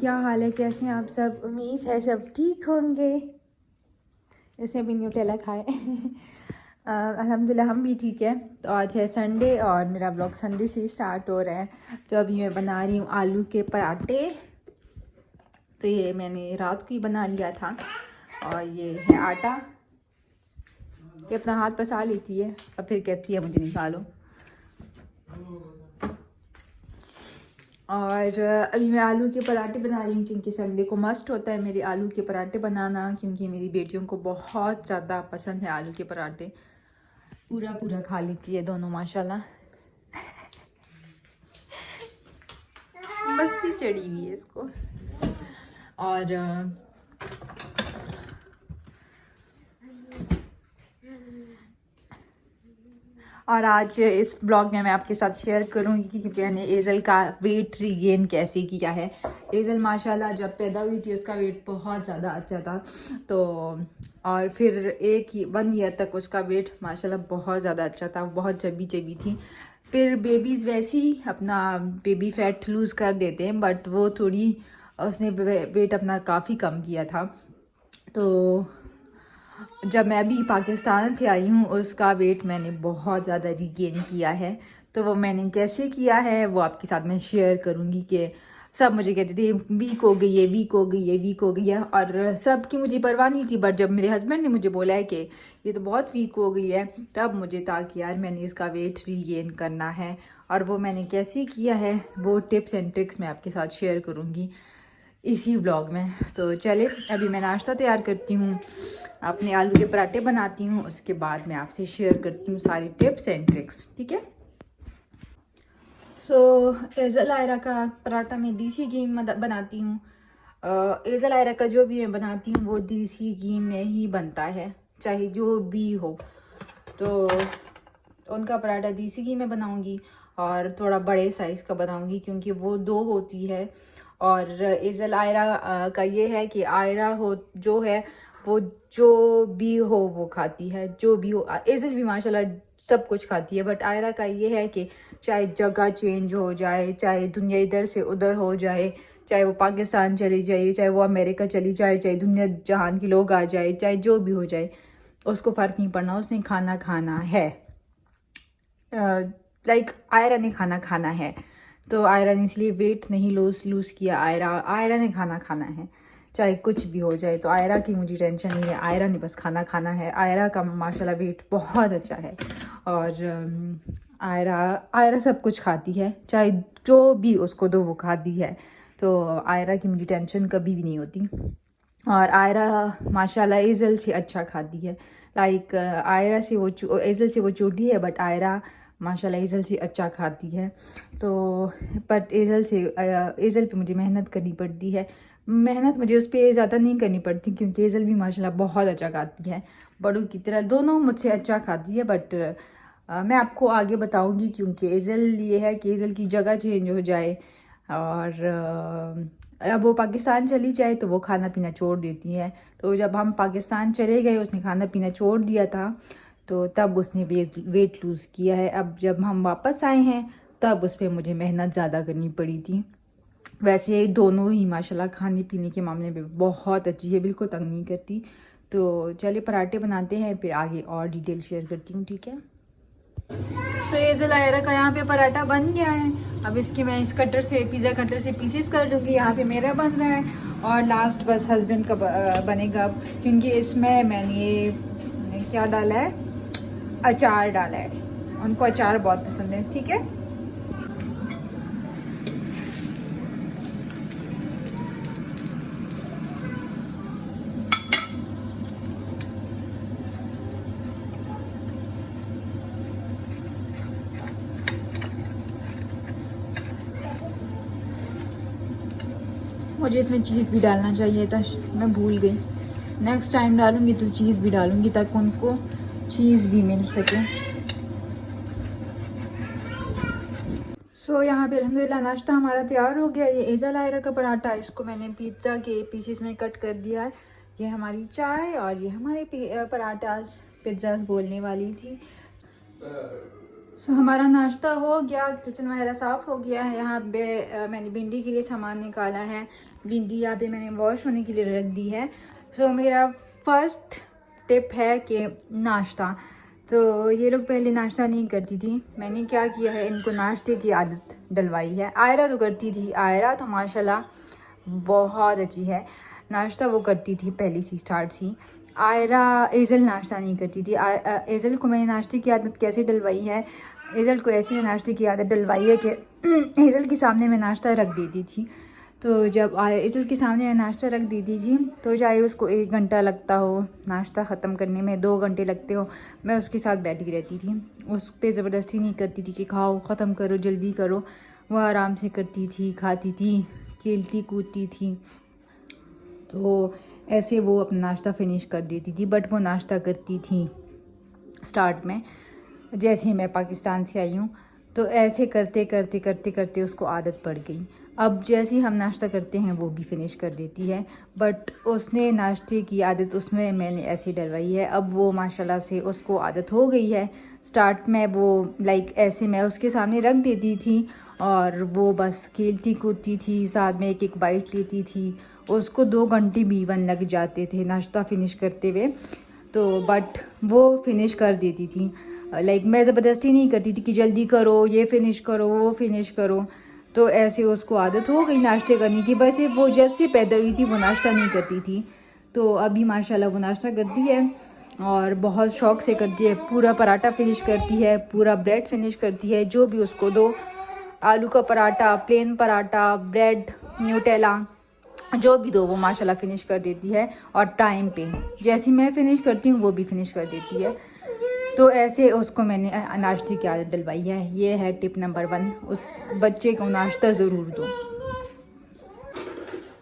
क्या हाल है, कैसे हैं आप सब? उम्मीद है सब ठीक होंगे। जैसे अभी न्यूटेला खाए अल्हम्दुलिल्लाह हम भी ठीक है। तो आज है संडे और मेरा ब्लॉग संडे से स्टार्ट हो रहा है। तो अभी मैं बना रही हूँ आलू के पराठे। तो ये मैंने रात को ही बना लिया था। और ये है आटा, ये अपना हाथ पसा लेती है और फिर कहती है मुझे निकालो। और अभी मैं आलू के पराठे बना रही हूँ क्योंकि संडे को मस्ट होता है मेरे आलू के पराठे बनाना, क्योंकि मेरी बेटियों को बहुत ज़्यादा पसंद है आलू के पराठे। पूरा पूरा खा लेती है दोनों माशाल्लाह। मस्ती चढ़ी हुई है इसको। और आज इस ब्लॉग में मैं आपके साथ शेयर करूंगी कि मैंने एजल का वेट रीगेन कैसे किया है। एजल माशाल्लाह जब पैदा हुई थी उसका वेट बहुत ज़्यादा अच्छा था। तो और फिर 1 ईयर तक उसका वेट माशाल्लाह बहुत ज़्यादा अच्छा था, बहुत चबी चबी थी। फिर बेबीज़ वैसे ही अपना बेबी फैट लूज़ कर देते हैं, बट वो थोड़ी उसने वेट अपना काफ़ी कम किया था। तो जब मैं भी पाकिस्तान से आई हूँ उसका वेट मैंने बहुत ज़्यादा रिगेन किया है। तो वो मैंने कैसे किया है वो आपके साथ मैं शेयर करूँगी। कि सब मुझे कहते थे वीक हो गई है, वीक हो गई है, वीक हो गई है, और सब की मुझे परवाह नहीं थी। बट जब मेरे हस्बैंड ने मुझे बोला है कि ये तो बहुत वीक हो गई है, तब मुझे था कि यार मैंने इसका वेट रिगेन करना है। और वो मैंने कैसे किया है वो टिप्स एंड ट्रिक्स मैं आपके साथ शेयर करूँगी इसी ब्लॉग में। तो चले अभी मैं नाश्ता तैयार करती हूँ, अपने आलू के पराठे बनाती हूँ, उसके बाद मैं आपसे शेयर करती हूँ सारी टिप्स एंड ट्रिक्स, ठीक है। सो एज़ल आयरा का पराठा मैं देसी घी में बनाती हूँ। एज़ल आयरा का जो भी मैं बनाती हूँ वो देसी घी में ही बनता है, चाहे जो भी हो। तो उनका पराठा देसी घी में बनाऊंगी और थोड़ा बड़े साइज़ का बनाऊंगी क्योंकि वो 2 होती है। और एज़ल आयरा का ये है कि आयरा हो जो है वो जो भी हो वो खाती है, जो भी हो। एज़ल भी माशाल्लाह सब कुछ खाती है, बट आयरा का ये है कि चाहे जगह चेंज हो जाए, चाहे दुनिया इधर से उधर हो जाए, चाहे वो पाकिस्तान चली जाए, चाहे वो अमेरिका चली जाए, चाहे दुनिया जहान के लोग आ जाए, चाहे जो भी हो जाए, उसको फ़र्क नहीं पड़ना, उसने खाना खाना है। लाइक आयरा ने खाना खाना है। तो आयरा ने इसलिए वेट नहीं लूज़ किया। आयरा ने खाना खाना है चाहे कुछ भी हो जाए। तो आयरा की मुझे टेंशन नहीं है, आयरा ने बस खाना खाना है। आयरा का माशाल्लाह वेट बहुत अच्छा है। और आयरा सब कुछ खाती है, चाहे जो भी उसको दो वो खाती है। तो आयरा की मुझे टेंशन कभी भी नहीं होती। और आयरा माशाल्लाह एज़ल से अच्छा खाती है। लाइक आयरा से वो एज़ल से वो छोटी है, बट आयरा माशाल्लाह एज़ल से अच्छा खाती है। तो बट एज़ल पे मुझे मेहनत करनी पड़ती है। मेहनत मुझे उस पर ज़्यादा नहीं करनी पड़ती क्योंकि एज़ल भी माशाल्लाह बहुत अच्छा खाती है, बड़ों की तरह दोनों मुझसे अच्छा खाती है। बट मैं आपको आगे बताऊंगी क्योंकि एज़ल ये है कि एज़ल की जगह चेंज हो जाए और अब वो पाकिस्तान चली जाए तो वो खाना पीना छोड़ देती है। तो जब हम पाकिस्तान चले गए उसने खाना पीना छोड़ दिया था, तो तब उसने वेट लूज़ किया है। अब जब हम वापस आए हैं तब उस पर मुझे मेहनत ज़्यादा करनी पड़ी थी। वैसे दोनों ही माशाल्लाह खाने पीने के मामले में बहुत अच्छी है, बिल्कुल तंग नहीं करती। तो चलिए पराठे बनाते हैं, फिर आगे और डिटेल शेयर करती हूँ, ठीक है। तो एज़ल आयरा का यहाँ पे पराठा बन गया है। अब इसके मैं इस कटर से, पिज़्ज़ा कटर से पीसेस कर लूँगी। यहाँ पे मेरा बन रहा है और लास्ट बस हस्बैंड का बनेगा, क्योंकि इसमें मैंने क्या डाला है, अचार डाला है। उनको अचार बहुत पसंद है, ठीक है। मुझे इसमें चीज़ भी डालना चाहिए था, मैं भूल गई। नेक्स्ट टाइम डालूँगी तो चीज़ भी डालूँगी ताकि उनको चीज़ भी मिल सके। सो यहाँ पे अल्हम्दुलिल्लाह नाश्ता हमारा तैयार हो गया। ये एज़ल आयरा का पराठा, इसको मैंने पिज़्ज़ा के पीसेस में कट कर दिया है। ये हमारी चाय और ये हमारे पराठा पिज़्ज़ा बोलने वाली थी। सो हमारा नाश्ता हो गया, किचन वगैरह साफ़ हो गया है। यहाँ पे मैंने भिंडी के लिए सामान निकाला है। भिंडी यहाँ पे मैंने वॉश होने के लिए रख दी है। सो मेरा फर्स्ट टिप है कि नाश्ता, तो ये लोग पहले नाश्ता नहीं करती थी। मैंने क्या किया है, इनको नाश्ते की आदत डलवाई है। आयरा तो करती थी, आयरा तो माशाल्लाह बहुत अच्छी है, नाश्ता वो करती थी पहली सी स्टार्ट सी। आयरा एज़ल नाश्ता नहीं करती थी। एज़ल को मैंने नाश्ते की आदत कैसे डलवाई है, एज़ल को ऐसी नाश्ते की आदत डलवाई है कि एज़ल के सामने मैं नाश्ता रख देती थी। तो जब एज़ल के सामने मैं नाश्ता रख देती थी, तो चाहे उसको 1 घंटा लगता हो नाश्ता ख़त्म करने में, 2 घंटे लगते हो, मैं उसके साथ बैठी रहती थी। उस पर ज़बरदस्ती नहीं करती थी कि खाओ, ख़त्म करो, जल्दी करो। वह आराम से करती थी, खाती थी, खेलती कूदती थी। तो ऐसे वो अपना नाश्ता फिनिश कर देती थी। बट वो नाश्ता करती थी स्टार्ट में, जैसे ही मैं पाकिस्तान से आई हूँ, तो ऐसे करते करते करते करते उसको आदत पड़ गई। अब जैसे ही हम नाश्ता करते हैं वो भी फिनिश कर देती है। बट उसने नाश्ते की आदत उसमें मैंने ऐसी डलवाई है, अब वो माशाल्लाह से उसको आदत हो गई है। स्टार्ट में वो लाइक ऐसे मैं उसके सामने रख देती थी और वो बस खेलती कूदती थी, साथ में एक एक बाइट लेती थी। उसको 2 घंटे भी इवन लग जाते थे नाश्ता फिनिश करते हुए, तो बट वो फिनिश कर देती थी। लाइक मैं ज़बरदस्ती नहीं करती थी कि जल्दी करो, ये फिनिश करो, वो फिनिश करो। तो ऐसे उसको आदत हो गई नाश्ते करने की। वैसे वो जब से पैदा हुई थी वो नाश्ता नहीं करती थी, तो अभी माशाल्लाह वो नाश्ता करती है और बहुत शौक़ से करती है। पूरा पराठा फिनिश करती है, पूरा ब्रेड फिनिश करती है, जो भी उसको दो, आलू का paratha, plain paratha, bread, Nutella, जो भी दो वो माशाल्लाह फिनिश कर देती है। और टाइम पे जैसी मैं फ़िनिश करती हूँ वो भी फिनिश कर देती है। तो ऐसे उसको मैंने नाश्ते की आदत डलवाई है। ये है टिप नंबर 1, उस बच्चे को नाश्ता ज़रूर दो।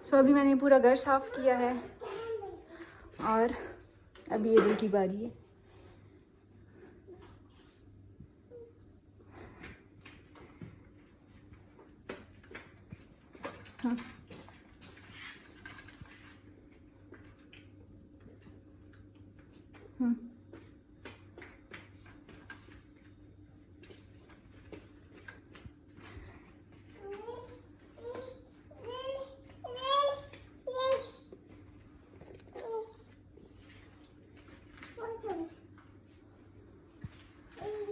सो अभी मैंने पूरा घर साफ़ किया है और अभी एज़ल की बारी है। हाँ हाँ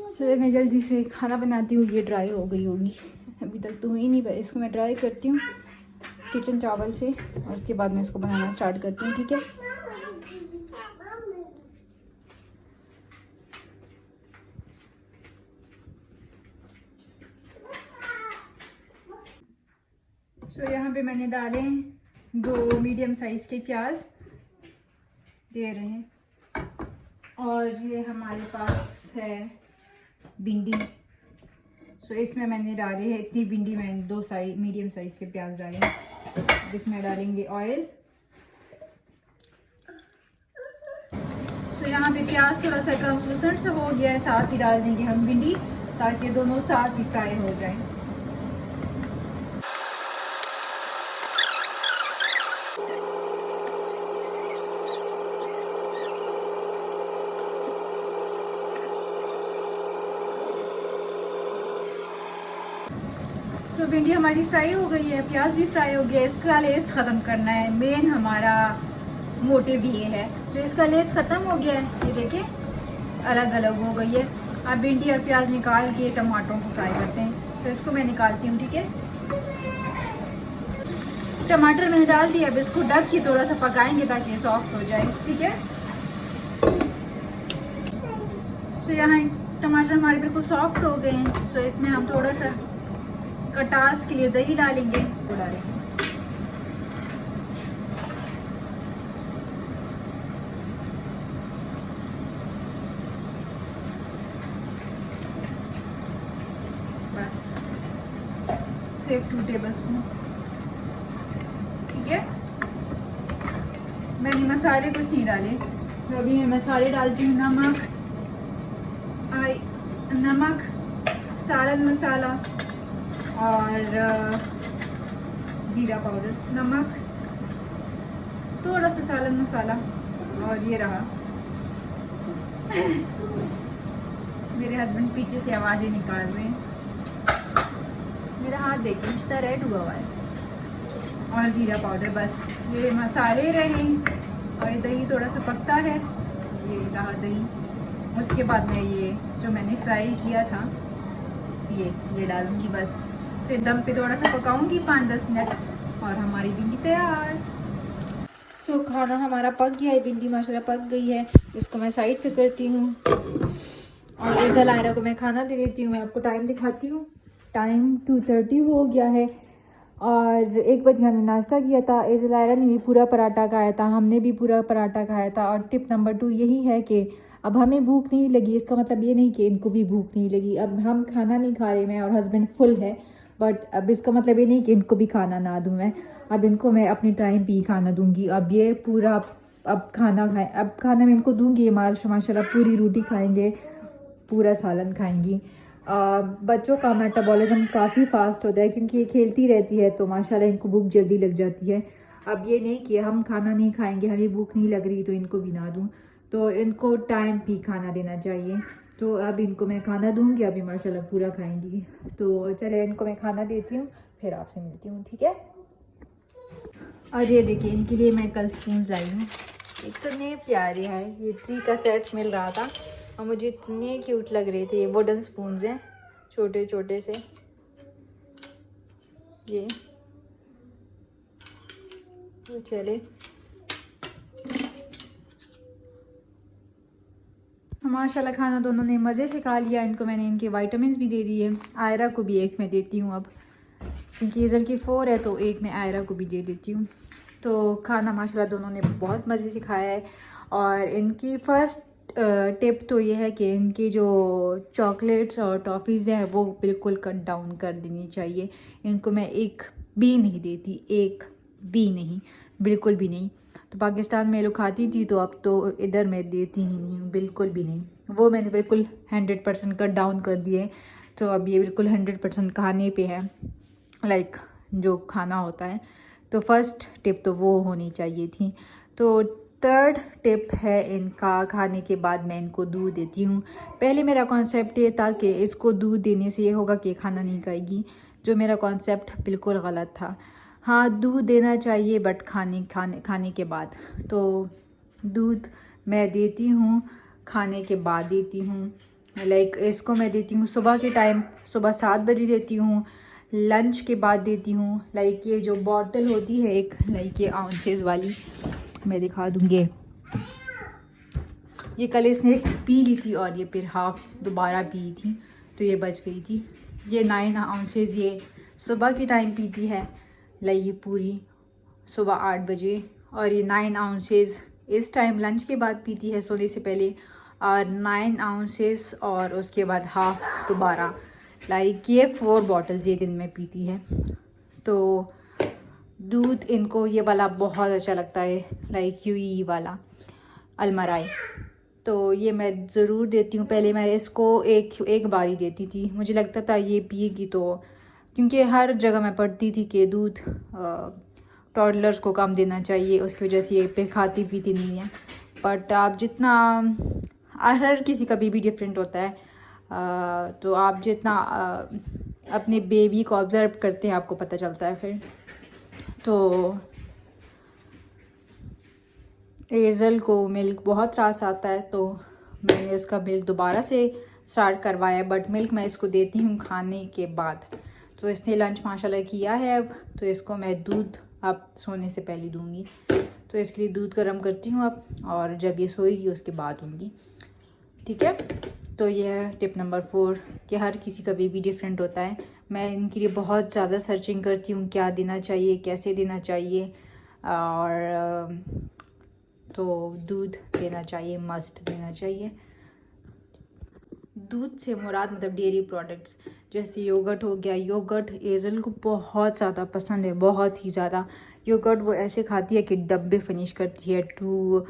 चलो मैं जल्दी से खाना बनाती हूँ। ये ड्राई हो गई होगी, अभी तक तो हुई नहीं, इसको मैं ड्राई करती हूँ किचन चावल से और उसके बाद मैं इसको बनाना स्टार्ट करती हूँ, ठीक है। सो यहाँ पे मैंने डाले 2 मीडियम साइज़ के प्याज दे रहे हैं और ये हमारे पास है भिंडी। सो इसमें मैंने डाले हैं इतनी भिंडी, मैंने 2 मीडियम साइज़ के प्याज डाले हैं। इसमें डालेंगे ऑयल। सो यहाँ पे प्याज थोड़ा सा ट्रांसलूसेंट सा हो गया है, साथ ही डाल देंगे हम भिंडी ताकि दोनों साथ ही फ्राई हो जाएं। तो भिंडी हमारी फ्राई हो गई है, प्याज भी फ्राई हो गया है। इसका लेस ख़त्म करना है, मेन हमारा मोटिव ये है। तो इसका लेस ख़त्म हो गया है, ये देखें अलग अलग हो गई है। अब भिंडी और प्याज निकाल के टमाटरों को फ्राई करते हैं। तो इसको मैं निकालती हूँ, ठीक है। टमाटर मैंने डाल दिया, अब इसको ढक के थोड़ा सा पकाएंगे ताकि ये सॉफ्ट हो जाए, ठीक है। सो यहाँ टमाटर हमारे बिल्कुल सॉफ्ट हो गए हैं। सो इसमें हम थोड़ा सा खटास के लिए दही डालेंगे, वो डालेंगे। बस सिर्फ 2 टेबल स्पून, ठीक है। मैंने मसाले कुछ नहीं डाले, तो अभी मैं मसाले डालती हूँ। नमक, सालन मसाला और ज़ीरा पाउडर, नमक, थोड़ा सा सालन मसाला और ये रहा मेरे हस्बैंड पीछे से आवाज़ें निकाल रहे हैं। मेरा हाथ देखिए इतना रेड हुआ है। और ज़ीरा पाउडर, बस ये मसाले रहें और ये दही थोड़ा सा पकता है, ये रहा दही। उसके बाद मैं ये जो मैंने फ्राई किया था ये डालूंगी बस। फिर दम पे थोड़ा सा पकाऊंगी 5-10 मिनट और हमारी भिंडी तैयार। सो खाना हमारा पक गया है, भिंडी माशाल्लाह पक गई है। इसको मैं साइड पे करती हूँ और एज़ल आयरा को मैं खाना दे देती हूँ। मैं आपको टाइम दिखाती हूँ, टाइम 2:30 हो गया है और 1 बजे हमने नाश्ता किया था। एज़ल आयरा ने भी पूरा पराठा खाया था, हमने भी पूरा पराठा खाया था। और टिप नंबर 2 यही है कि अब हमें भूख नहीं लगी, इसका मतलब ये नहीं कि इनको भी भूख नहीं लगी। अब हम खाना नहीं खा रहे, मैं और हस्बैंड फुल है, बट अब इसका मतलब ये नहीं कि इनको भी खाना ना दूँ मैं। अब इनको मैं अपनी टाइम पे ही खाना दूंगी। अब ये पूरा अब खाना खाएं, अब खाना मैं इनको दूंगी। माशाल्लाह पूरी रोटी खाएंगे, पूरा सालन खाएंगी। बच्चों का मेटाबॉलिज्म काफ़ी फास्ट होता है क्योंकि ये खेलती रहती है, तो माशाल्लाह इनको भूख जल्दी लग जाती है। अब ये नहीं कि हम खाना नहीं खाएंगे, हमें भूख नहीं लग रही तो इनको भी ना दूँ, तो इनको टाइम पे खाना देना चाहिए। तो अब इनको मैं खाना दूंगी, अभी माशाल्लाह पूरा खाएंगी। तो चले इनको मैं खाना देती हूँ, फिर आपसे मिलती हूँ, ठीक है। और ये देखिए इनके लिए मैं कल स्पून्स लाई हूँ, इतने प्यारे हैं। ये 3 का सेट मिल रहा था और मुझे इतने क्यूट लग रहे थे। ये वुडन स्पून्स हैं, छोटे छोटे से। ये तो चले माशाल्लाह खाना दोनों ने मज़े से खा लिया। इनको मैंने इनके विटामिन्स भी दे दिए। आयरा को भी एक मैं देती हूँ अब, क्योंकि एज़ल की 4 है तो एक मैं आयरा को भी दे देती हूँ। तो खाना माशाल्लाह दोनों ने बहुत मज़े से खाया है। और इनकी फ़र्स्ट टिप तो ये है कि इनकी जो चॉकलेट्स और टॉफ़ीज़ हैं वो बिल्कुल कट डाउन कर देनी चाहिए। इनको मैं एक भी नहीं देती, एक भी नहीं, बिल्कुल भी नहीं। तो पाकिस्तान में लोग खाती थी, तो अब तो इधर मैं देती ही नहीं हूँ, बिल्कुल भी नहीं। वो मैंने बिल्कुल 100% कट डाउन कर दिए। तो अब ये बिल्कुल 100% खाने पे है, लाइक जो खाना होता है। तो फर्स्ट टिप तो वो होनी चाहिए थी। तो थर्ड टिप है इनका खाने के बाद मैं इनको दूध देती हूँ। पहले मेरा कॉन्सेप्ट ये था कि इसको दूध देने से ये होगा कि खाना नहीं खाएगी, जो मेरा कॉन्सेप्ट बिल्कुल गलत था। हाँ, दूध देना चाहिए बट खाने के बाद। तो दूध मैं देती हूँ, खाने के बाद देती हूँ। लाइक इसको मैं देती हूँ सुबह के टाइम, सुबह 7 बजे देती हूँ, लंच के बाद देती हूँ। लाइक ये जो बॉटल होती है एक, लाइक ये आउंसेस वाली, मैं दिखा दूँगी। ये कल इसने एक पी ली थी और ये फिर हाफ दोबारा पी थी, तो ये बच गई थी। ये 9 आउंसेस ये सुबह के टाइम पीती है, लाइक ये पूरी सुबह 8 बजे। और ये 9 आउंसेस इस टाइम लंच के बाद पीती है, सोने से पहले। और 9 आउंसेस और उसके बाद हाफ दोबारा, लाइक ये 4 बॉटल्स ये दिन में पीती है। तो दूध इनको ये वाला बहुत अच्छा लगता है, लाइक यूई वाला अलमराई। तो ये मैं ज़रूर देती हूँ। पहले मैं इसको एक बार ही देती थी, मुझे लगता था ये पिएगी, तो क्योंकि हर जगह मैं पढ़ती थी कि दूध टॉडलर्स को कम देना चाहिए, उसकी वजह से ये फिर खाती पीती नहीं है। बट आप जितना, हर किसी का बेबी डिफरेंट होता है, तो आप जितना अपने बेबी को ऑब्ज़र्व करते हैं आपको पता चलता है फिर। तो एज़ल को मिल्क बहुत त्रास आता है, तो मैंने इसका मिल्क दोबारा से स्टार्ट करवाया, बट मिल्क मैं इसको देती हूँ खाने के बाद। तो इसने लंच माशाल्लाह किया है अब, तो इसको मैं दूध अब सोने से पहले दूँगी। तो इसके लिए दूध गर्म करती हूँ अब, और जब ये सोएगी उसके बाद दूँगी, ठीक है। तो ये है टिप नंबर 4 कि हर किसी का बेबी डिफरेंट होता है। मैं इनके लिए बहुत ज़्यादा सर्चिंग करती हूँ, क्या देना चाहिए, कैसे देना चाहिए। और तो दूध देना चाहिए, मस्ट देना चाहिए। दूध से मुराद मतलब डेयरी प्रोडक्ट्स, जैसे योगर्ट हो गया। योगर्ट एज़ल को बहुत ज़्यादा पसंद है, बहुत ही ज़्यादा। योगर्ट वो ऐसे खाती है कि डब्बे फिनिश करती है, 2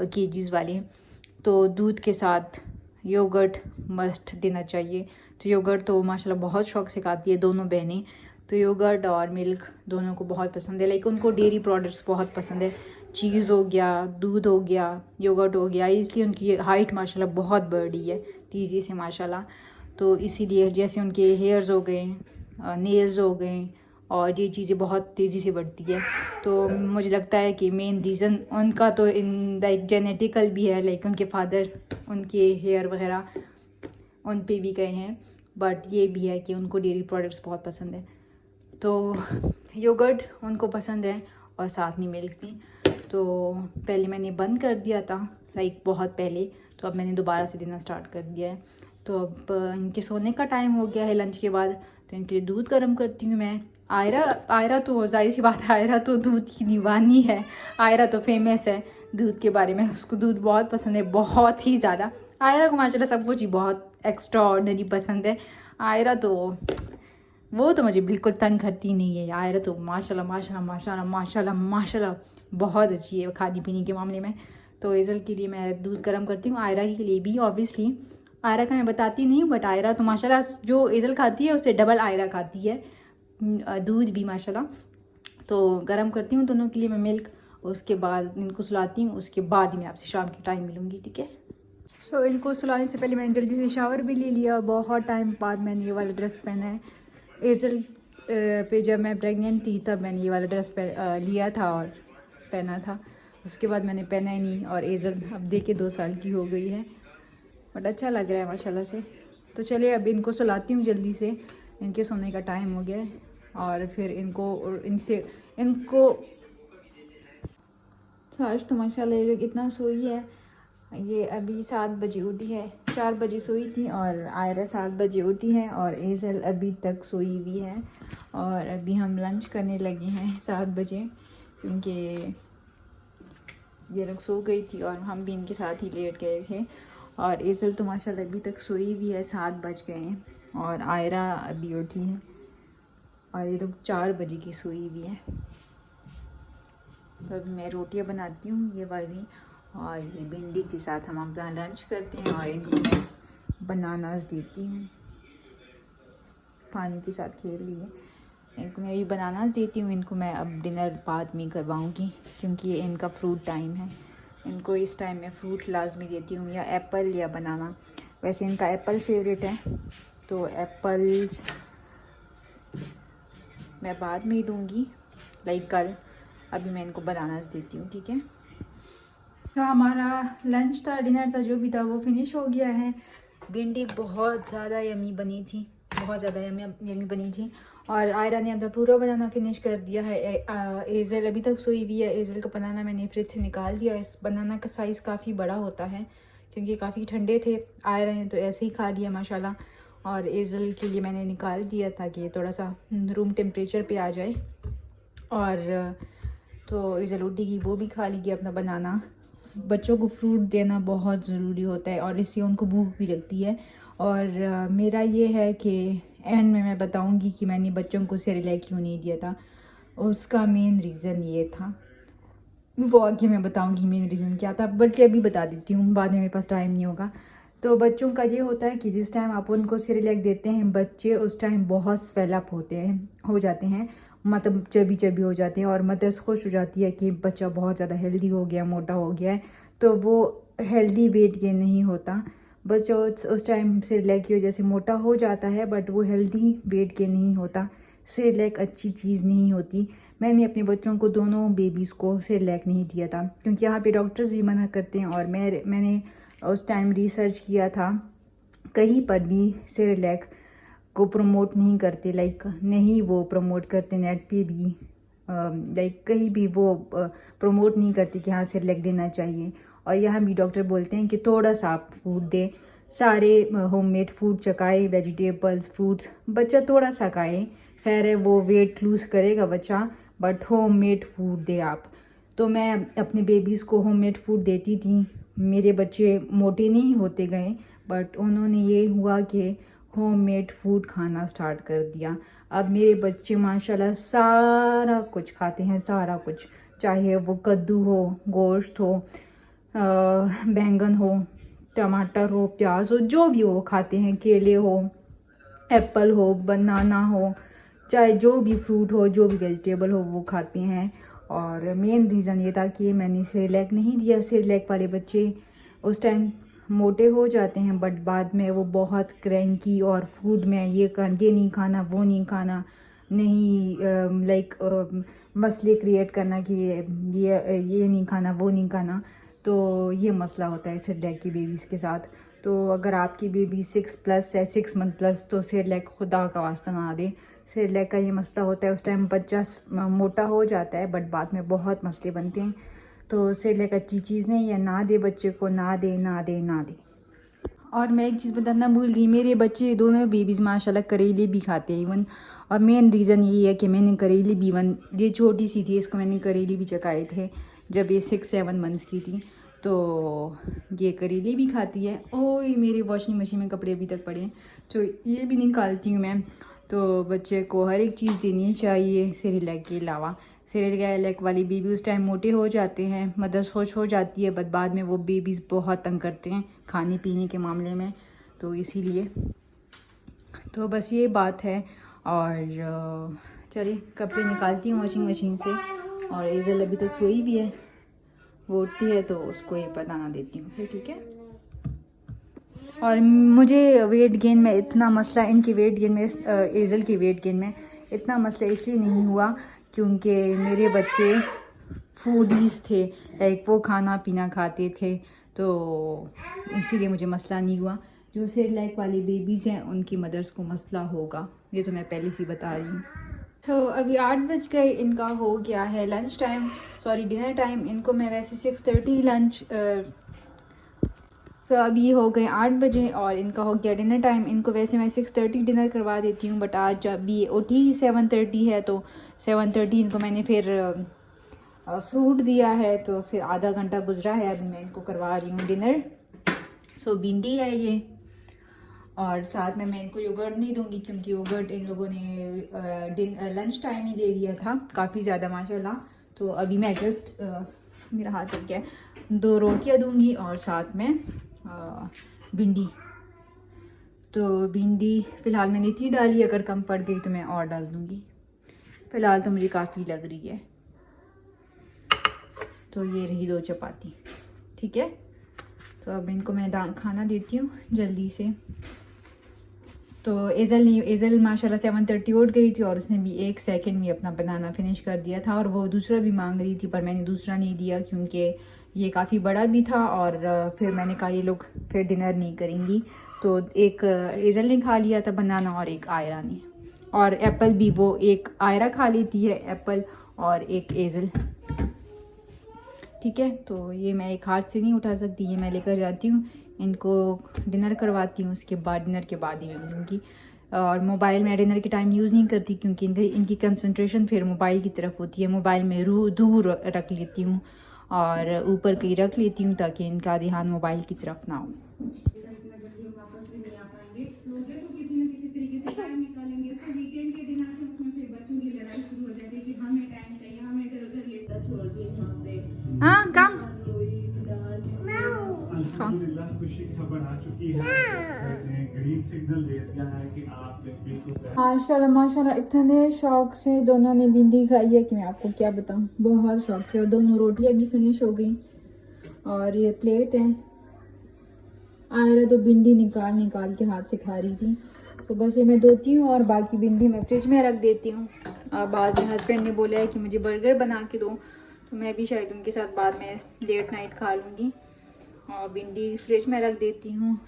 kgs वाले। तो दूध के साथ योगर्ट मस्ट देना चाहिए। तो योगर्ट तो माशाल्लाह बहुत शौक से खाती है दोनों बहनें। तो योगर्ट और मिल्क दोनों को बहुत पसंद है, लाइक उनको डेयरी प्रोडक्ट्स बहुत पसंद है। चीज़ हो गया, दूध हो गया, योगर्ट हो गया, इसलिए उनकी हाइट माशाल्लाह बहुत बढ़ी है। तेज़ी से माशाल्लाह। तो इसीलिए जैसे उनके हेयर्स हो गए, नेल्स हो गए, और ये चीज़ें बहुत तेज़ी से बढ़ती है। तो मुझे लगता है कि मेन रीज़न उनका तो इन लाइक जेनेटिकल भी है, लाइक उनके फादर उनके हेयर वगैरह उन पे भी गए हैं, बट ये भी है कि उनको डेयरी प्रोडक्ट्स बहुत पसंद है। तो योगर्ट उनको पसंद है और साथ में मिल्क भी। तो पहले मैंने बंद कर दिया था लाइक बहुत पहले, तो अब मैंने दोबारा से देना स्टार्ट कर दिया है। तो अब इनके सोने का टाइम हो गया है लंच के बाद, तो इनके लिए दूध गर्म करती हूँ मैं। आयरा तो जाहिर सी बात है, आयरा तो दूध की दीवानी है। आयरा तो फेमस है दूध के बारे में, उसको दूध बहुत पसंद है, बहुत ही ज़्यादा। आयरा को माशाल्लाह सब कुछ ही बहुत एक्स्ट्रा ऑर्डनरी पसंद है। आयरा तो वो तो मुझे बिल्कुल तंग करती नहीं है। आयरा तो माशाल्लाह माशाल्लाह माशाल्लाह माशाल्लाह माशाल्लाह बहुत अच्छी है खाने पीने के मामले में। तो एजल के लिए मैं दूध गर्म करती हूँ, आयरा के लिए भी ऑब्वियसली। आयरा का मैं बताती नहीं हूँ, बट आयरा तो माशाल्लाह जो एजल खाती है उससे डबल आयरा खाती है दूध भी माशाल्लाह। तो गर्म करती हूँ दोनों के लिए मैं मिल्क, उसके बाद इनको सुलाती हूँ, उसके बाद ही मैं आपसे शाम के टाइम मिलूँगी, ठीक है। सो इनको सुलाने से पहले मैंने जल्दी से शावर भी ले लिया। बहुत टाइम बाद मैंने ये वाला ड्रेस पहना है। एजल पे जब मैं प्रेग्नेंट थी तब मैंने ये वाला ड्रेस लिया था और पहना था, उसके बाद मैंने पहना ही नहीं। और एजल अब देखिए 2 साल की हो गई है, बट अच्छा लग रहा है माशाल्लाह से। तो चलिए अब इनको सुलाती हूँ जल्दी से, इनके सोने का टाइम हो गया है। और फिर इनको तो आज तो माशाल्लाह ये इतना सोई है। ये अभी 7 बजे उठी है, 4 बजे सोई थी, और आयरा 7 बजे उठी है, और एजल अभी तक सोई हुई है। और अभी हम लंच करने लगे हैं 7 बजे, क्योंकि ये लोग सो गई थी और हम भी इनके साथ ही लेट गए थे। और एजल तो माशाल्लाह अभी तक सोई हुई है, 7 बज गए हैं, और आयरा अभी उठी है, और ये लोग 4 बजे की सोई हुई है। तो अभी मैं रोटियां बनाती हूँ ये वाली, और ये भिंडी के साथ हम अपना लंच करते हैं। और इनको मैं बनानास देती हूँ, पानी के साथ खेल रही है। इनको मैं अभी बनानास देती हूँ। इनको मैं अब डिनर बाद में करवाऊँगी, क्योंकि ये इनका फ्रूट टाइम है। इनको इस टाइम में फ्रूट लाजमी देती हूँ, या एप्पल या बनाना। वैसे इनका एप्पल फेवरेट है, तो एप्पल्स मैं बाद में ही दूँगी, लाइक कल। अभी मैं इनको बनानास देती हूँ, ठीक है। तो हमारा लंच था, डिनर था, जो भी था वो फिनिश हो गया है। भिंडी बहुत ज़्यादा यमी बनी थी, बहुत ज़्यादा यमी बनी थी। और आयरा ने अपना पूरा बनाना फिनिश कर दिया है। एजल अभी तक सोई हुई है। एजल का बनाना मैंने फ्रिज से निकाल दिया। इस बनाना का साइज़ काफ़ी बड़ा होता है, क्योंकि काफ़ी ठंडे थे। आयरा ने तो ऐसे ही खा लिया माशाल्लाह, और एजल के लिए मैंने निकाल दिया था कि थोड़ा सा रूम टेम्परेचर पे आ जाए। और तो एजल उठेगी, वो भी खा लेगी अपना बनाना। बच्चों को फ्रूट देना बहुत ज़रूरी होता है, और इससे उनको भूख भी लगती है। और मेरा ये है कि एंड में मैं बताऊंगी कि मैंने बच्चों को सेरेलैक क्यों नहीं दिया था। उसका मेन रीज़न ये था, वो आगे मैं बताऊंगी मेन रीज़न क्या था, बल्कि अभी बता देती हूँ, बाद में मेरे पास टाइम नहीं होगा। तो बच्चों का ये होता है कि जिस टाइम आप उनको सेरेलैक देते हैं, बच्चे उस टाइम बहुत स्वेलअप हो जाते हैं, मतलब चबी हो जाते हैं, और मदर्स खुश हो जाती है कि बच्चा बहुत ज़्यादा हेल्दी हो गया, मोटा हो गया है। तो वो हेल्दी वेट गेन नहीं होता। बच्चा उस टाइम सेरेलैक की वजह से मोटा हो जाता है, बट वो हेल्दी वेट गेन नहीं होता। सेरेलैक अच्छी चीज़ नहीं होती। मैंने अपने बच्चों को, दोनों बेबीज़ को सेरेलैक नहीं दिया था, क्योंकि यहाँ पे डॉक्टर्स भी मना करते हैं। और मैंने उस टाइम रिसर्च किया था, कहीं पर भी सेरेलैक को प्रमोट नहीं करते, लाइक नहीं वो प्रमोट करते नेट पे भी, लाइक कहीं भी वो प्रमोट नहीं करते कि हाँ सेरेलैक देना चाहिए। और यहाँ भी डॉक्टर बोलते हैं कि थोड़ा सा आप फूड दें, सारे होममेड फूड चखाए, वेजिटेबल्स, फ्रूट्स, बच्चा थोड़ा सा खाए। खैर है, वो वेट लूज़ करेगा बच्चा, बट होममेड फूड दे आप। तो मैं अपने बेबीज़ को होममेड फूड देती थी। मेरे बच्चे मोटे नहीं होते गए, बट उन्होंने ये हुआ कि होममेड फूड खाना स्टार्ट कर दिया। अब मेरे बच्चे माशाल्लाह सारा कुछ खाते हैं, सारा कुछ, चाहे वो कद्दू हो, गोश्त हो, बैंगन हो, टमाटर हो, प्याज हो, जो भी हो खाते हैं, केले हो, एप्पल हो, बनाना हो, चाहे जो भी फ्रूट हो, जो भी वेजिटेबल हो, वो खाते हैं। और मेन रीज़न ये था कि मैंने सेरेलैक नहीं दिया। सेरेलैक वाले बच्चे उस टाइम मोटे हो जाते हैं, बट बाद में वो बहुत क्रैंकी और फूड में ये नहीं खाना, वो नहीं खाना, नहीं लाइक मसले क्रिएट करना कि ये नहीं खाना, वो नहीं खाना। तो ये मसला होता है सेरेलैक की बेबीज़ के साथ। तो अगर आपकी बेबी 6+ है, 6 मंथ प्लस, तो सेरेलैक खुदा का वास्ता ना दे। सेरेलैक का ये मसला होता है, उस टाइम बच्चा मोटा हो जाता है, बट बाद में बहुत मसले बनते हैं। तो सेरेलैक अच्छी चीज़ नहीं है, ना दे बच्चे को, ना दे ना दे ना दे। और मैं एक चीज़ बताना भूल गई, मेरे बच्चे दोनों बेबीज़ माशाल्लाह करेले भी खाते हैं इवन। और मेन रीज़न यही है कि मैंने करेली भी ये छोटी सी थी, इसको मैंने करेली भी चखाए थे जब ये 6-7 मंथ्स की थी। तो ये करेले भी खाती है। ओए मेरे वॉशिंग मशीन में कपड़े अभी तक पड़े हैं, तो ये भी निकालती हूँ मैं। तो बच्चे को हर एक चीज़ देनी चाहिए सेरेलैक के अलावा। सेरेलैक वाली बेबी उस टाइम मोटे हो जाते हैं, मदर खुश हो जाती है, बट बाद में वो बेबीज़ बहुत तंग करते हैं खाने पीने के मामले में, तो इसीलिए। तो बस ये बात है। और चलिए कपड़े निकालती हूँ वॉशिंग मशीन से। और एज़ल अभी तक सोई भी है, वो उठती है तो उसको ये बताना देती हूँ फिर, ठीक है। और मुझे वेट गेन में इतना मसला, इनकी वेट गेन में, एज़ल की वेट गेन में इतना मसला इसलिए नहीं हुआ क्योंकि मेरे बच्चे फूडीज़ थे, लाइक वो खाना पीना खाते थे, तो इसीलिए मुझे मसला नहीं हुआ। जो सेरेलैक वाली बेबीज़ हैं उनकी मदर्स को मसला होगा, ये तो मैं पहले से बता रही हूँ। तो अभी 8 बज गए, इनका हो गया है lunch time, sorry dinner time. इनको मैं वैसे 6:30 लंच, तो अभी हो गए 8 बजे और इनका हो गया डिनर टाइम। इनको वैसे मैं 6:30 डिनर करवा देती हूँ, बट आज अभी उठी 7:30 है, तो 7:30 इनको मैंने फिर फ्रूट दिया है, तो फिर आधा घंटा गुजरा है, अभी मैं इनको करवा रही हूँ डिनर। सो भिंडी है ये, और साथ में मैं इनको योगर्ट नहीं दूंगी क्योंकि योगर्ट इन लोगों ने लंच टाइम ही ले लिया था काफ़ी ज़्यादा माशाल्लाह। तो अभी मैं जस्ट मेरा हाथ लग गया, 2 रोटियां दूंगी और साथ में भिंडी। तो भिंडी फ़िलहाल मैंने इतनी डाली, अगर कम पड़ गई तो मैं और डाल दूंगी। फ़िलहाल तो मुझे काफ़ी लग रही है। तो ये रही 2 चपाती, ठीक है। तो अब इनको मैं खाना देती हूँ जल्दी से। तो एज़ल माशाल्लाह 7:30 उठ गई थी और उसने भी 1 सेकंड में अपना बनाना फिनिश कर दिया था, और वो दूसरा भी मांग रही थी, पर मैंने दूसरा नहीं दिया क्योंकि ये काफ़ी बड़ा भी था, और फिर मैंने कहा ये लोग फिर डिनर नहीं करेंगी। तो एक एज़ल ने खा लिया था बनाना और एक आयरा ने, और एप्पल भी, वो एक आयरा खा लेती है एप्पल और एक एज़ल, ठीक है। तो ये मैं एक हाथ से नहीं उठा सकती, ये मैं लेकर जाती हूँ, इनको डिनर करवाती हूँ, उसके बाद डिनर के बाद ही मैं मिलूँगी। और मोबाइल मैं डिनर के टाइम यूज़ नहीं करती क्योंकि इनकी कंसंट्रेशन फिर मोबाइल की तरफ होती है। मोबाइल में दूर रख लेती हूँ और ऊपर कहीं रख लेती हूँ ताकि इनका ध्यान मोबाइल की तरफ ना हो। हाँ काम अल्हम्दुलिल्लाह खुशी की खबर आ चुकी है, मैंने ग्रीन सिग्नल दे दिया है कि आप बिल्कुल माशाल्लाह माशाल्लाह। इतने शौक से दोनों ने भिंडी खाई है कि मैं आपको क्या बताऊं, बहुत शौक से। और दोनों रोटियां भी फिनिश हो गई और ये प्लेट है। आयरा तो भिंडी निकाल के हाथ से खा रही थी, तो बस ये मैं धोती हूँ और बाकी भिंडी मैं फ्रिज में रख देती हूँ। बाद में हस्बैंड ने बोला है कि मुझे बर्गर बना के दो, तो मैं भी शायद उनके साथ बाद में लेट नाइट खा लूँगी। और भिंडी फ्रिज में रख देती हूँ।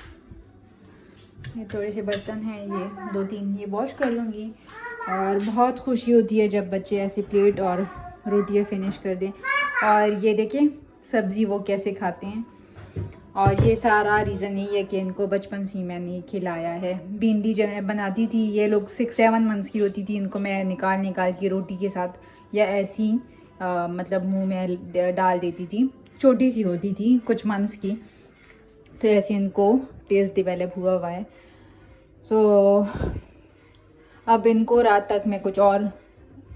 ये थोड़े से बर्तन हैं, ये 2-3 ये वॉश कर लूँगी। और बहुत खुशी होती है जब बच्चे ऐसे प्लेट और रोटियाँ फिनिश कर दें। और ये देखें सब्ज़ी वो कैसे खाते हैं, और ये सारा रीज़न यही है कि इनको बचपन से ही मैंने खिलाया है। भिंडी जब मैं बनाती थी, ये लोग 6-7 मंथ्स की होती थी, इनको मैं निकाल के रोटी के साथ या ऐसी मतलब मुंह में डाल देती थी। छोटी सी होती थी, कुछ मंथ्स की, तो ऐसे इनको टेस्ट डेवलप हुआ है। सो अब इनको रात तक मैं कुछ और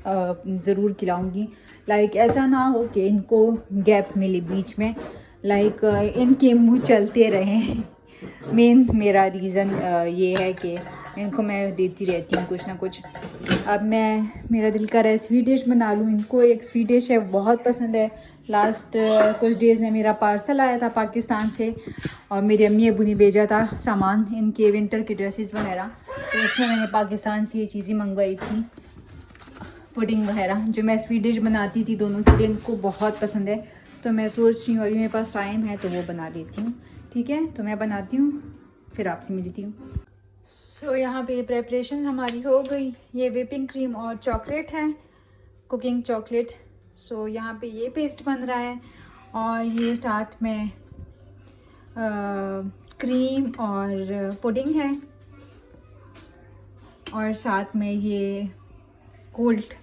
ज़रूर खिलाऊंगी। लाइक ऐसा ना हो कि इनको गैप मिले बीच में, लाइक इनके मुंह चलते रहें। मेन मेरा रीज़न ये है कि इनको मैं देती रहती हूँ कुछ ना कुछ। अब मेरा दिल कर रहा है स्वीट डिश बना लूँ। इनको एक स्वीट डिश है बहुत पसंद है। लास्ट कुछ डेज़ में मेरा पार्सल आया था पाकिस्तान से और मेरी अम्मी अबू ने भेजा था सामान, इनके विंटर की ड्रेसेस वगैरह। तो इसमें मैंने पाकिस्तान से ये चीज़ें मंगवाई थी, पुडिंग वगैरह जो मैं स्वीट डिश बनाती थी दोनों के लिए। इनको बहुत पसंद है तो मैं सोच रही हूँ अभी मेरे पास टाइम है तो वो बना लेती हूँ। ठीक है, तो मैं बनाती हूँ फिर आपसे मिलती हूँ। सो यहाँ पे प्रेपरेशन हमारी हो गई। ये व्हिपिंग क्रीम और चॉकलेट है, कुकिंग चॉकलेट। सो यहाँ पे ये पेस्ट बन रहा है और ये साथ में क्रीम और पुडिंग है और साथ में ये कोल्ड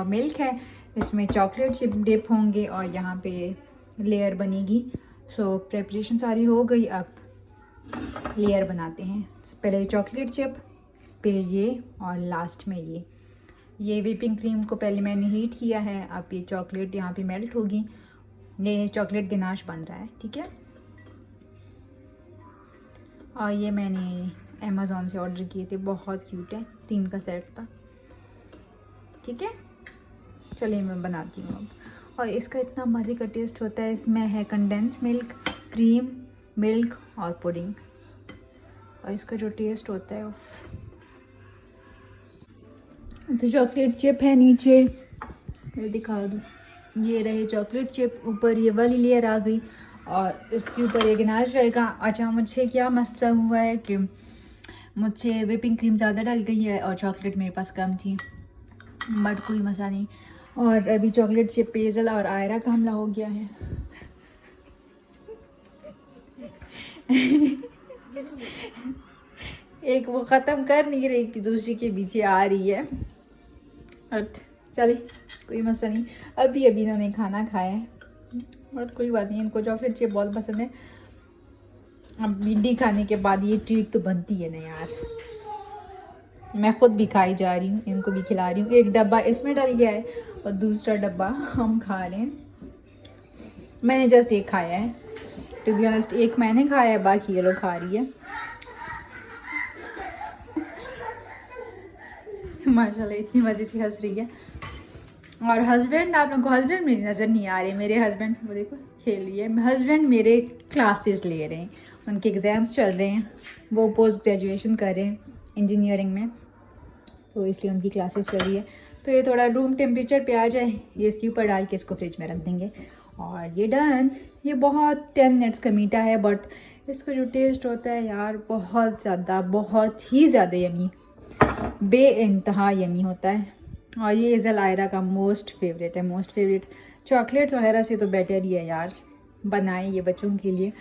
मिल्क है। इसमें चॉकलेट चिप डिप होंगे और यहाँ पे लेयर बनेगी। सो प्रेपरेशन सारी हो गई, अब लेयर बनाते हैं। पहले चॉकलेट चिप, फिर ये और लास्ट में ये व्हिपिंग क्रीम को पहले मैंने हीट किया है। अब ये चॉकलेट यहाँ पे मेल्ट होगी। ये चॉकलेट गनाश बन रहा है, ठीक है। और ये मैंने अमेज़ॉन से ऑर्डर किए थे, बहुत क्यूट है, 3 का सेट था, ठीक है। चलिए मैं बनाती हूँ अब। और इसका इतना मज़े का टेस्ट होता है। इसमें है कंडेंस मिल्क, क्रीम, मिल्क और पुडिंग, और इसका जो टेस्ट होता है तो चॉकलेट चिप है नीचे, मैं दिखा दूँ, ये रहे चॉकलेट चिप, ऊपर ये वाली लेयर आ गई और इसके ऊपर ये गनाश रहेगा। अच्छा, मुझसे क्या मसला हुआ है कि मुझसे व्हिपिंग क्रीम ज़्यादा डल गई है और चॉकलेट मेरे पास कम थी, बट कोई मसला नहीं। और अभी चॉकलेट चिप पे एजल और आयरा का हमला हो गया है। एक वो ख़त्म कर नहीं रही कि दूसरी के पीछे आ रही है। बट चलिए कोई मसला नहीं, अभी इन्होंने खाना खाया है, बट कोई बात नहीं। इनको चॉकलेट चिप बहुत पसंद है। अब भिंडी खाने के बाद ये ट्रीट तो बनती है ना यार। मैं खुद भी खाई जा रही हूँ, इनको भी खिला रही हूँ। एक डब्बा इसमें डल गया है और दूसरा डब्बा हम खा रहे हैं। मैंने जस्ट एक खाया है, टू बी ऑनेस्ट, एक मैंने खाया है, बाकी ये लोग खा रही है। माशाल्लाह इतनी मज़े से हंस रही है। और हस्बैंड, आप लोगों को हस्बैंड मेरी नज़र नहीं आ रहे। मेरे हस्बैंड वो देखो खेल रही है। हस्बैंड मेरे क्लासेस ले रहे हैं, उनके एग्ज़ाम्स चल रहे हैं, वो पोस्ट ग्रेजुएशन कर रहे हैं इंजीनियरिंग में, तो इसलिए उनकी क्लासेस चल रही है। तो ये थोड़ा रूम टेम्परेचर पे आ जाए, ये इसके ऊपर डाल के इसको फ्रिज में रख देंगे और ये डन। ये बहुत 10 मिनट्स का मीठा है, बट इसका जो टेस्ट होता है यार बहुत ही ज़्यादा यमी, बेइंतहा यमी होता है। और ये इज़ल आयरा का मोस्ट फेवरेट है, मोस्ट फेवरेट। चॉकलेट्स वगैरह से तो बेटर ही है यार, बनाए ये बच्चों के लिए।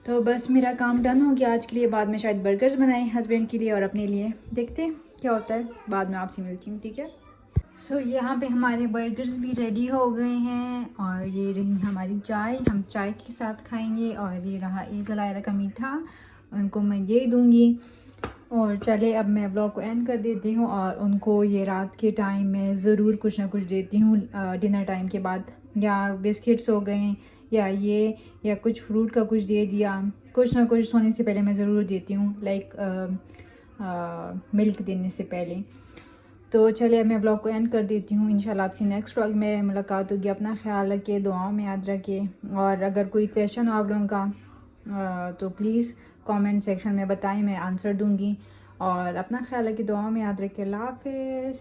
तो बस मेरा काम डन हो गया आज के लिए। बाद में शायद बर्गर्स बनाए हस्बैंड के लिए और अपने लिए, देखते हैं क्या होता है। बाद में आपसे मिलती हूँ, ठीक है। सो यहाँ पे हमारे बर्गर्स भी रेडी हो गए हैं और ये रही हमारी चाय, हम चाय के साथ खाएंगे। और ये रहा ईज़ल आयरा का मीठा, उनको मैं ये दूँगी। और चले अब मैं व्लॉग को एंड कर देती हूँ और उनको ये रात के टाइम में ज़रूर कुछ ना कुछ देती हूँ, डिनर टाइम के बाद, या बिस्किट्स हो गए या कुछ फ्रूट का कुछ दे दिया, कुछ ना कुछ सोने से पहले मैं ज़रूर देती हूँ, लाइक मिल्क देने से पहले। तो चलिए मैं ब्लॉग को एंड कर देती हूँ। इंशाल्लाह आपसे नेक्स्ट व्लॉग में मुलाकात होगी। अपना ख्याल रखिए, दुआओं में याद रखिए। और अगर कोई क्वेश्चन हो आप लोगों का तो प्लीज़ कमेंट सेक्शन में बताएं, मैं आंसर दूंगी। और अपना ख्याल रखिए, दुआओं में याद रखिए। अल्लाह हाफ़िज़।